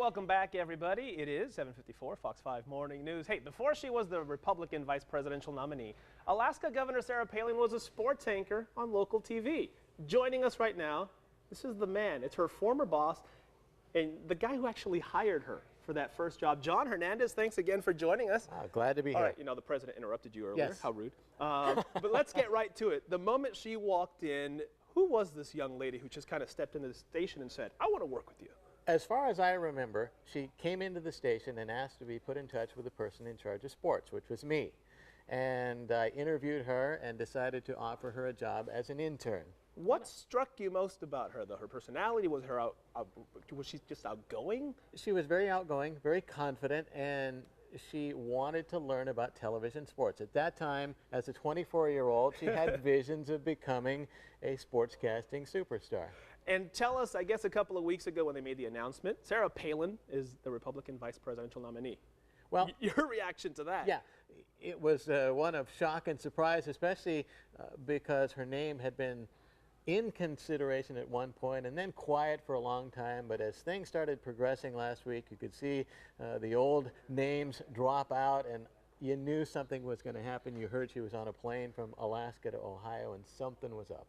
welcome back, everybody. It is 7:54, Fox 5 Morning News. Hey, before she was the Republican vice presidential nominee, Alaska Governor Sarah Palin was a sports anchor on local TV. Joining us right now, this is the man. It's her former boss and the guy who actually hired her for that first job. John Hernandez, thanks again for joining us. Glad to be here. All right, you know, the president interrupted you earlier. Yes. How rude. But let's get right to it. The moment she walked in, who was this young lady who just kind of stepped into the station and said, I want to work with you? As far as I remember, she came into the station and asked to be put in touch with the person in charge of sports, which was me. And I interviewed her and decided to offer her a job as an intern. What struck you most about her, though? Her personality? Was she just outgoing? She was very outgoing, very confident, and she wanted to learn about television sports. At that time, as a 24-year-old, she had visions of becoming a sportscasting superstar. And tell us, I guess a couple of weeks ago when they made the announcement, Sarah Palin is the Republican vice presidential nominee. Well, your reaction to that? Yeah, it was one of shock and surprise, especially because her name had been in consideration at one point and then quiet for a long time. But as things started progressing last week, you could see the old names drop out, and you knew something was going to happen. You heard she was on a plane from Alaska to Ohio, and something was up.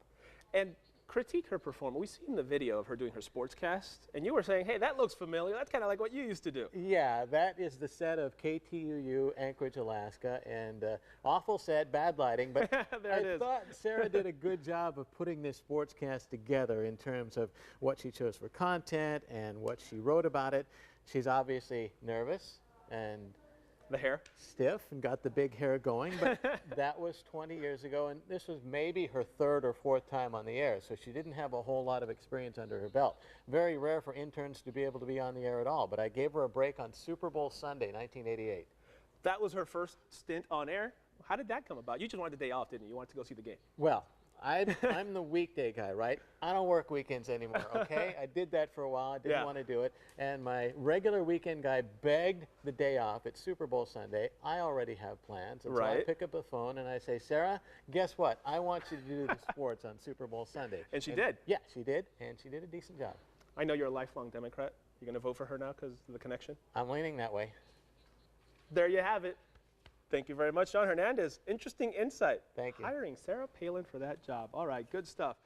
And critique her performance. We've seen the video of her doing her sportscast, and you were saying, hey, that looks familiar. That's kind of like what you used to do. Yeah, that is the set of KTUU, Anchorage, Alaska, and awful set, bad lighting, but I thought Sarah did a good job of putting this sportscast together in terms of what she chose for content and what she wrote about it. She's obviously nervous and the hair stiff and got the big hair going, but that was 20 years ago, and this was maybe her third or fourth time on the air, so she didn't have a whole lot of experience under her belt. Very rare for interns to be able to be on the air at all, but I gave her a break on Super Bowl Sunday, 1988. That was her first stint on air. How did that come about? You just wanted the day off, didn't you? You wanted to go see the game. Well, I'm the weekday guy, right? I don't work weekends anymore, okay? I did that for a while. I didn't want to do it. And my regular weekend guy begged the day off. It's Super Bowl Sunday. I already have plans. And so I pick up the phone and I say, Sarah, guess what? I want you to do the sports on Super Bowl Sunday. And she did? Yeah, she did. And she did a decent job. I know you're a lifelong Democrat. You're going to vote for her now because of the connection? I'm leaning that way. There you have it. Thank you very much, John Hernandez. Interesting insight. Thank you. Hiring Sarah Palin for that job. All right, good stuff.